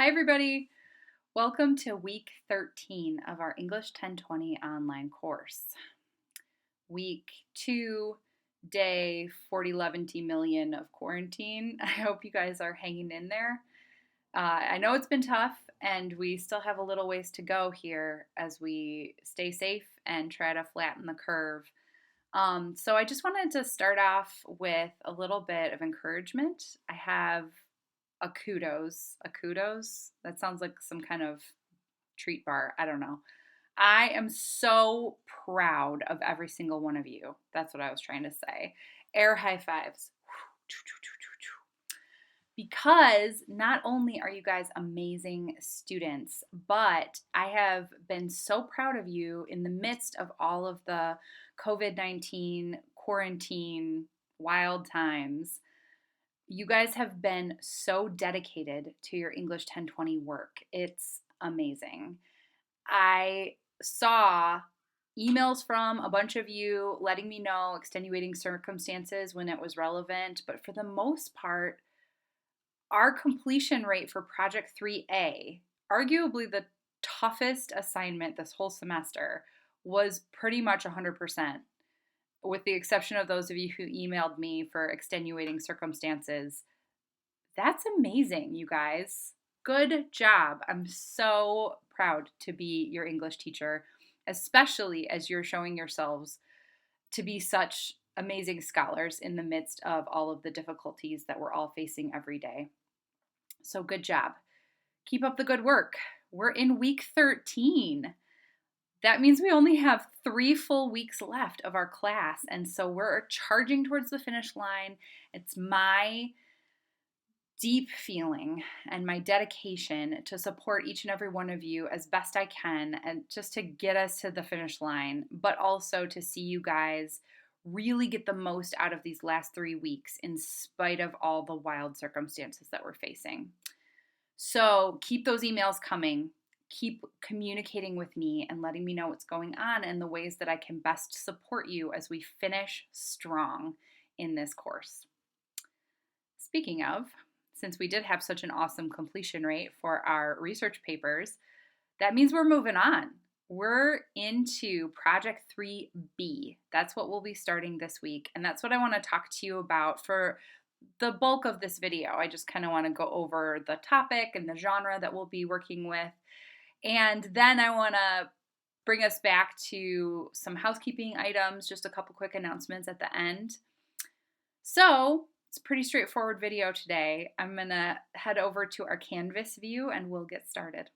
Hi, everybody. Welcome to week 13 of our English 1020 online course. Week 2, day 40 million of quarantine. I hope you guys are hanging in there. I know it's been tough, and we still have a little ways to go here as we stay safe and try to flatten the curve. So I just wanted to start off with a little bit of encouragement. I have a kudos. A kudos? That sounds like some kind of treat bar. I don't know. I am so proud of every single one of you. That's what I was trying to say. Air high fives. Because not only are you guys amazing students, but I have been so proud of you in the midst of all of the COVID-19 quarantine wild times. You guys have been so dedicated to your English 1020 work. It's amazing. I saw emails from a bunch of you letting me know extenuating circumstances when it was relevant, but for the most part, our completion rate for Project 3A, arguably the toughest assignment this whole semester, was pretty much 100%. With the exception of those of you who emailed me for extenuating circumstances. That's amazing, you guys. Good job. I'm so proud to be your English teacher, especially as you're showing yourselves to be such amazing scholars in the midst of all of the difficulties that we're all facing every day. So good job. Keep up the good work. We're in week 13. That means we only have 3 full weeks left of our class, and so we're charging towards the finish line. It's my deep feeling and my dedication to support each and every one of you as best I can, and just to get us to the finish line, but also to see you guys really get the most out of these last 3 weeks in spite of all the wild circumstances that we're facing. So keep those emails coming. Keep communicating with me and letting me know what's going on and the ways that I can best support you as we finish strong in this course. Speaking of, since we did have such an awesome completion rate for our research papers, that means we're moving on. We're into Project 3B. That's what we'll be starting this week, and that's what I want to talk to you about for the bulk of this video. I just kind of want to go over the topic and the genre that we'll be working with. And then I want to bring us back to some housekeeping items, just a couple quick announcements at the end. So it's a pretty straightforward video today. I'm going to head over to our Canvas view and we'll get started.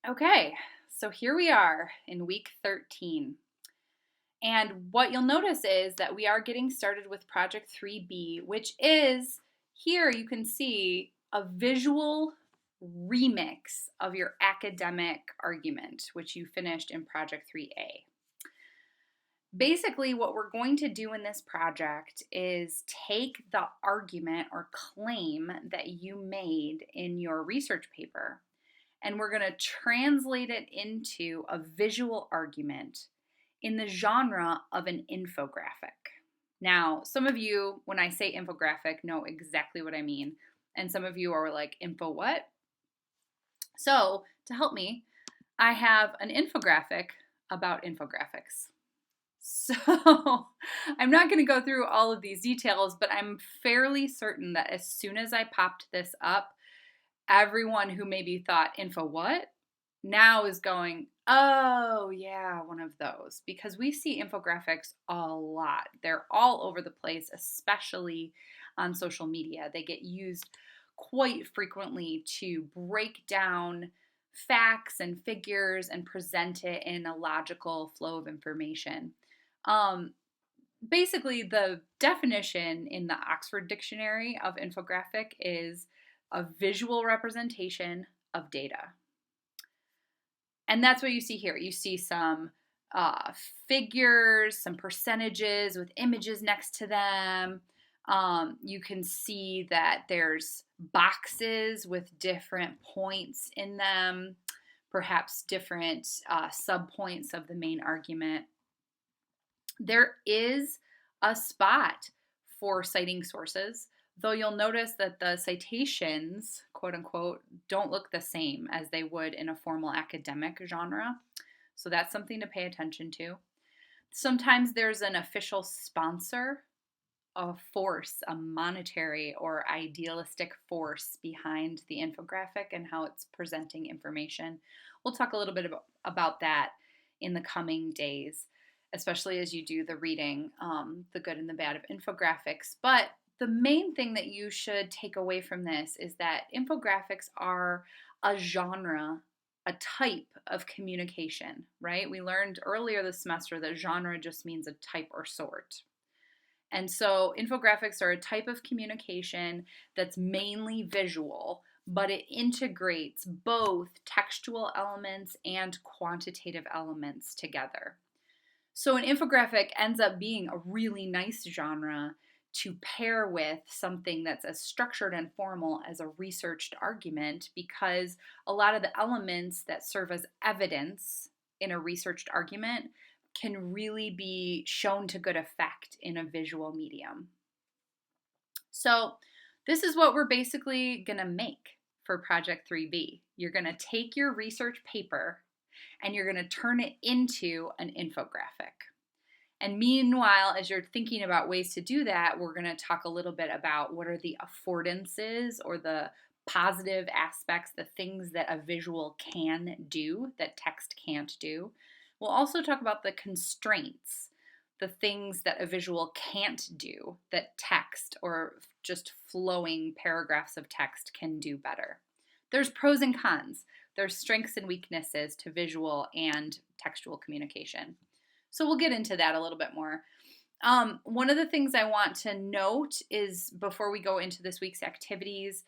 Okay, so here we are in week 13. And what you'll notice is that we are getting started with Project 3B, which is, here you can see a visual remix of your academic argument, which you finished in Project 3A. Basically, what we're going to do in this project is take the argument or claim that you made in your research paper, and we're going to translate it into a visual argument in the genre of an infographic. Now, some of you, when I say infographic, know exactly what I mean, and some of you are like, info what? So, to help me, I have an infographic about infographics. So, I'm not going to go through all of these details, but I'm fairly certain that as soon as I popped this up, everyone who maybe thought, info what? Now is going, oh yeah, one of those. Because we see infographics a lot. They're all over the place, especially on social media. They get used quite frequently to break down facts and figures and present it in a logical flow of information. Basically, the definition in the Oxford Dictionary of infographic is a visual representation of data. And that's what you see here. You see some figures, some percentages with images next to them. You can see that there's boxes with different points in them, perhaps different subpoints of the main argument. There is a spot for citing sources, though you'll notice that the citations, quote unquote, don't look the same as they would in a formal academic genre. So that's something to pay attention to. Sometimes there's an official sponsor, a force, a monetary or idealistic force behind the infographic and how it's presenting information. We'll talk a little bit about that in the coming days, especially as you do the reading, the good and the bad of infographics. But the main thing that you should take away from this is that infographics are a genre, a type of communication, right? We learned earlier this semester that genre just means a type or sort. And so infographics are a type of communication that's mainly visual, but it integrates both textual elements and quantitative elements together. So an infographic ends up being a really nice genre to pair with something that's as structured and formal as a researched argument, because a lot of the elements that serve as evidence in a researched argument can really be shown to good effect in a visual medium. So this is what we're basically going to make for Project 3B. You're going to take your research paper and you're going to turn it into an infographic. And meanwhile, as you're thinking about ways to do that, we're going to talk a little bit about what are the affordances or the positive aspects, the things that a visual can do that text can't do. We'll also talk about the constraints, the things that a visual can't do that text or just flowing paragraphs of text can do better. There's pros and cons. There's strengths and weaknesses to visual and textual communication. So we'll get into that a little bit more. One of the things I want to note is before we go into this week's activities,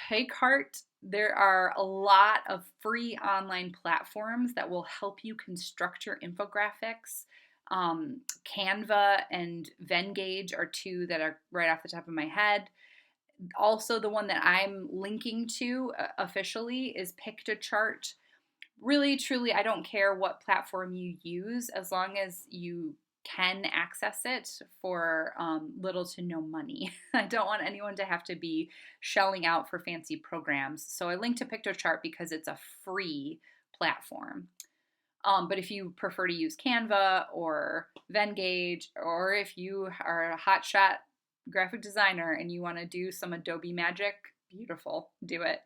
take heart. There are a lot of free online platforms that will help you construct your infographics. Canva and Venngage are two that are right off the top of my head. Also, the one that I'm linking to officially is Pictochart. Really, truly, I don't care what platform you use as long as you can access it for little to no money. I don't want anyone to have to be shelling out for fancy programs. So I linked to Pictochart because it's a free platform. But if you prefer to use Canva or Venngage, or if you are a hotshot graphic designer and you want to do some Adobe magic, beautiful, do it.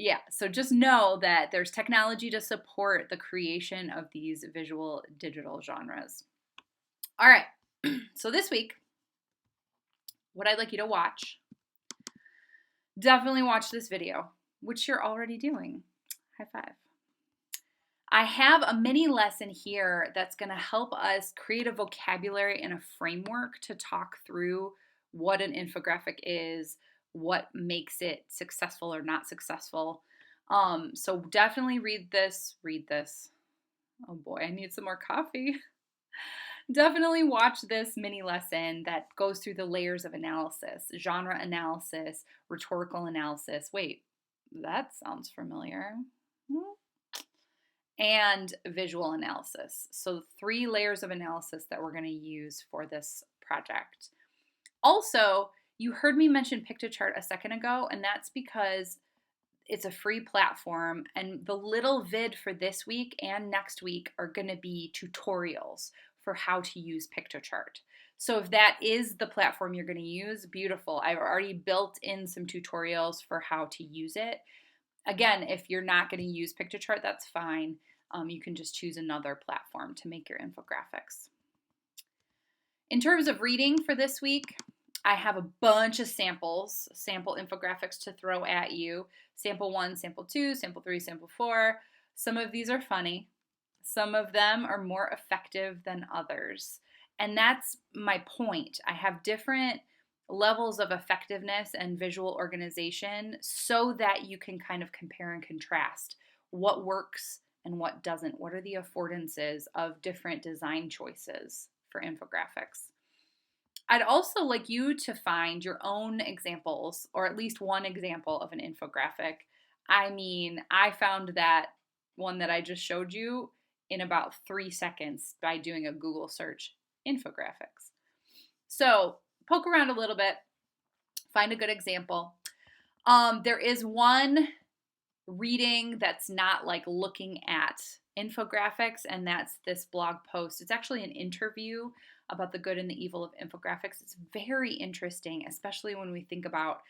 Yeah, so just know that there's technology to support the creation of these visual digital genres. All right, so this week, what I'd like you to watch, definitely watch this video, which you're already doing. High five. I have a mini lesson here that's going to help us create a vocabulary and a framework to talk through what an infographic is, what makes it successful or not successful. So definitely read this. Oh boy, I need some more coffee. Definitely watch this mini lesson that goes through the layers of analysis, genre analysis, rhetorical analysis. Wait, that sounds familiar. And visual analysis. So 3 layers of analysis that we're going to use for this project. Also, you heard me mention Pictochart a second ago, and that's because it's a free platform, and the little vid for this week and next week are going to be tutorials for how to use Pictochart. So if that is the platform you're going to use, beautiful. I've already built in some tutorials for how to use it. Again, if you're not going to use Pictochart, that's fine. You can just choose another platform to make your infographics. In terms of reading for this week, I have a bunch of sample infographics to throw at you. Sample 1, sample 2, sample 3, sample 4. Some of these are funny. Some of them are more effective than others. And that's my point. I have different levels of effectiveness and visual organization so that you can kind of compare and contrast what works and what doesn't. What are the affordances of different design choices for infographics? I'd also like you to find your own examples, or at least one example of an infographic. I mean, I found that one that I just showed you in about 3 seconds by doing a Google search, infographics. So poke around a little bit, Find a good example. There is one reading that's not like looking at infographics, and that's this blog post. It's actually an interview about the good and the evil of infographics. It's very interesting, especially when we think about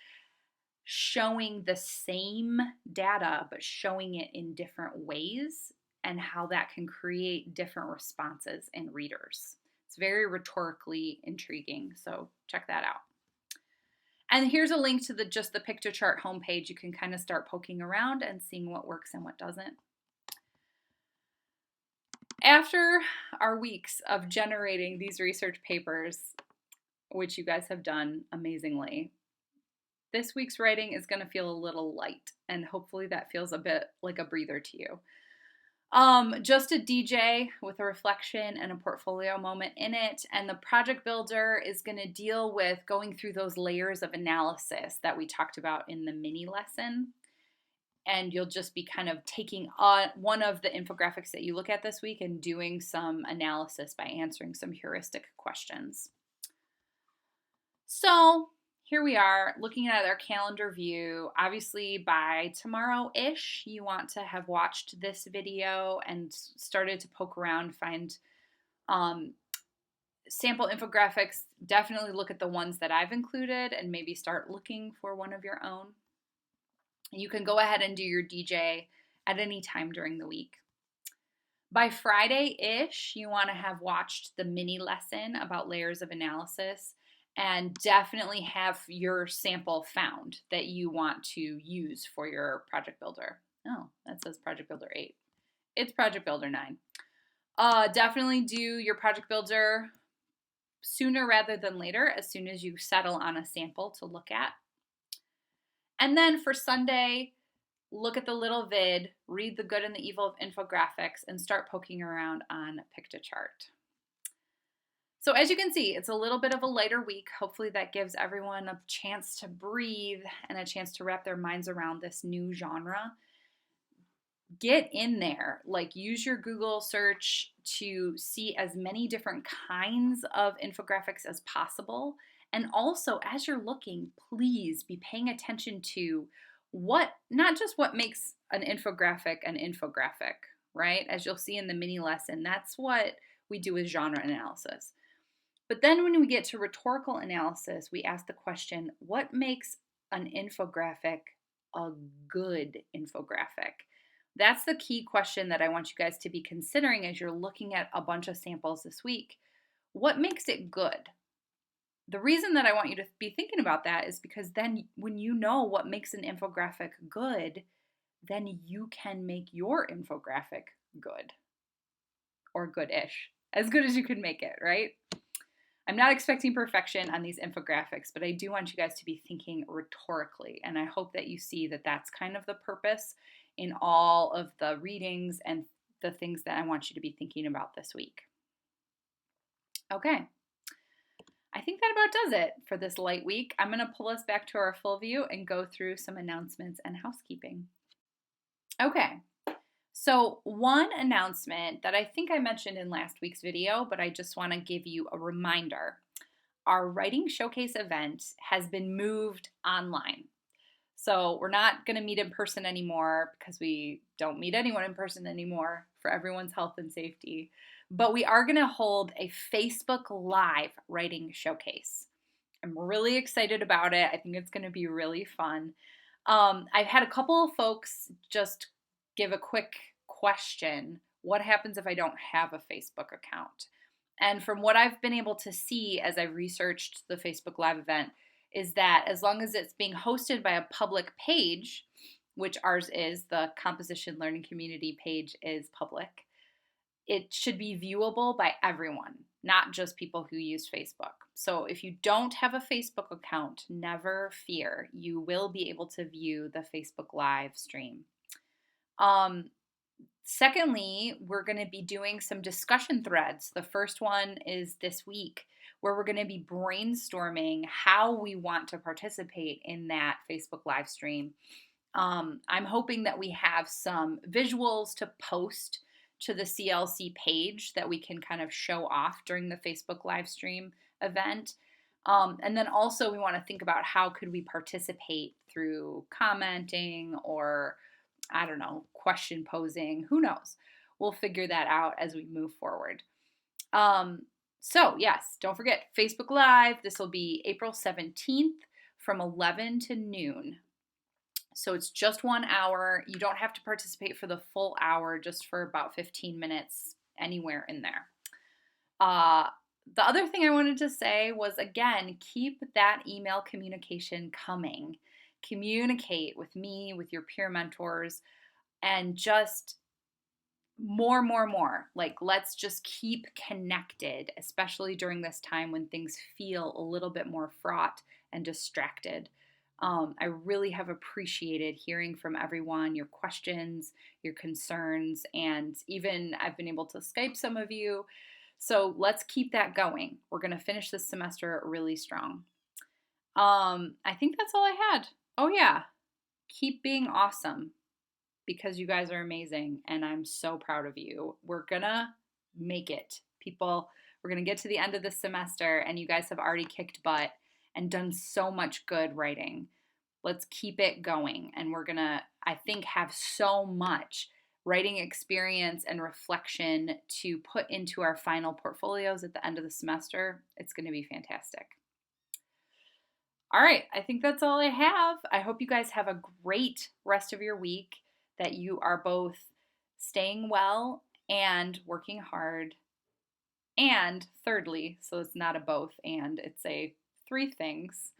showing the same data but showing it in different ways and how that can create different responses in readers. It's very rhetorically intriguing, so check that out. And here's a link to just the Pictochart homepage. You can kind of start poking around and seeing what works and what doesn't. After our weeks of generating these research papers, which you guys have done amazingly, this week's writing is going to feel a little light, and hopefully that feels a bit like a breather to you. Just a DJ with a reflection and a portfolio moment in it, and the project builder is going to deal with going through those layers of analysis that we talked about in the mini lesson. And you'll just be kind of taking one of the infographics that you look at this week and doing some analysis by answering some heuristic questions. So here we are looking at our calendar view. Obviously by tomorrow-ish, you want to have watched this video and started to poke around, find sample infographics. Definitely look at the ones that I've included and maybe start looking for one of your own. You can go ahead and do your DJ at any time during the week. By Friday-ish, you want to have watched the mini lesson about layers of analysis and definitely have your sample found that you want to use for your project builder. Oh, that says project builder 8. It's project builder 9. Definitely do your project builder sooner rather than later, as soon as you settle on a sample to look at. And then for Sunday, look at the little vid, read the good and the evil of infographics, and start poking around on Pictochart. So as you can see, it's a little bit of a lighter week. Hopefully that gives everyone a chance to breathe and a chance to wrap their minds around this new genre. Get in there, like use your Google search to see as many different kinds of infographics as possible. And also, as you're looking, please be paying attention to not just what makes an infographic, right? As you'll see in the mini lesson, that's what we do with genre analysis. But then when we get to rhetorical analysis, we ask the question, what makes an infographic a good infographic? That's the key question that I want you guys to be considering as you're looking at a bunch of samples this week. What makes it good? The reason that I want you to be thinking about that is because then when you know what makes an infographic good, then you can make your infographic good or good-ish, as good as you can make it, right? I'm not expecting perfection on these infographics, but I do want you guys to be thinking rhetorically, and I hope that you see that that's kind of the purpose in all of the readings and the things that I want you to be thinking about this week. Okay. I think that about does it for this light week. I'm going to pull us back to our full view and go through some announcements and housekeeping. Okay, so one announcement that I think I mentioned in last week's video, but I just want to give you a reminder. Our Writing Showcase event has been moved online. So we're not going to meet in person anymore because we don't meet anyone in person anymore for everyone's health and safety. But we are going to hold a Facebook Live writing showcase. I'm really excited about it. I think it's going to be really fun. I've had a couple of folks just give a quick question. What happens if I don't have a Facebook account? And from what I've been able to see as I've researched the Facebook Live event is that as long as it's being hosted by a public page, which ours is, the Composition Learning Community page is public, it should be viewable by everyone, not just people who use Facebook. So if you don't have a Facebook account, never fear. You will be able to view the Facebook Live stream. Secondly, we're going to be doing some discussion threads. The first one is this week, where we're going to be brainstorming how we want to participate in that Facebook Live stream. I'm hoping that we have some visuals to post to the CLC page that we can kind of show off during the Facebook live stream event. And then also we want to think about how could we participate through commenting or, I don't know, question posing, who knows? We'll figure that out as we move forward. So yes, don't forget Facebook Live. This will be April 17th from 11 to noon. So it's just 1 hour. You don't have to participate for the full hour, just for about 15 minutes, anywhere in there. The other thing I wanted to say was, again, keep that email communication coming. Communicate with me, with your peer mentors, and just more. Like, let's just keep connected, especially during this time when things feel a little bit more fraught and distracted. I really have appreciated hearing from everyone, your questions, your concerns, and even I've been able to Skype some of you. So let's keep that going. We're going to finish this semester really strong. I think that's all I had. Oh yeah, keep being awesome, because you guys are amazing and I'm so proud of you. We're gonna make it. People, we're gonna get to the end of this semester and you guys have already kicked butt and done so much good writing. Let's keep it going, and we're gonna, I think, have so much writing experience and reflection to put into our final portfolios at the end of the semester. It's gonna be fantastic. All right, I think that's all I have. I hope you guys have a great rest of your week, that you are both staying well and working hard. And thirdly, so it's not a both and, it's a three things,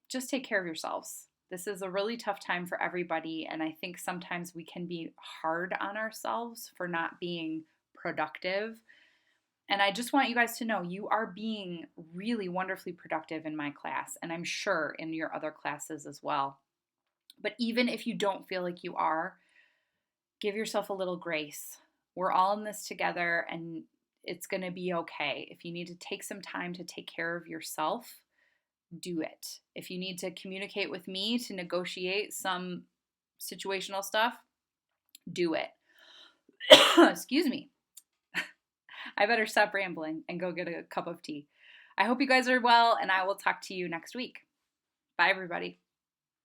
just take care of yourselves. This is a really tough time for everybody, and I think sometimes we can be hard on ourselves for not being productive. And I just want you guys to know you are being really wonderfully productive in my class, and I'm sure in your other classes as well. But even if you don't feel like you are, give yourself a little grace. We're all in this together, and it's going to be okay. If you need to take some time to take care of yourself, do it. If you need to communicate with me to negotiate some situational stuff, do it. Excuse me. I better stop rambling and go get a cup of tea. I hope you guys are well, and I will talk to you next week. Bye, everybody.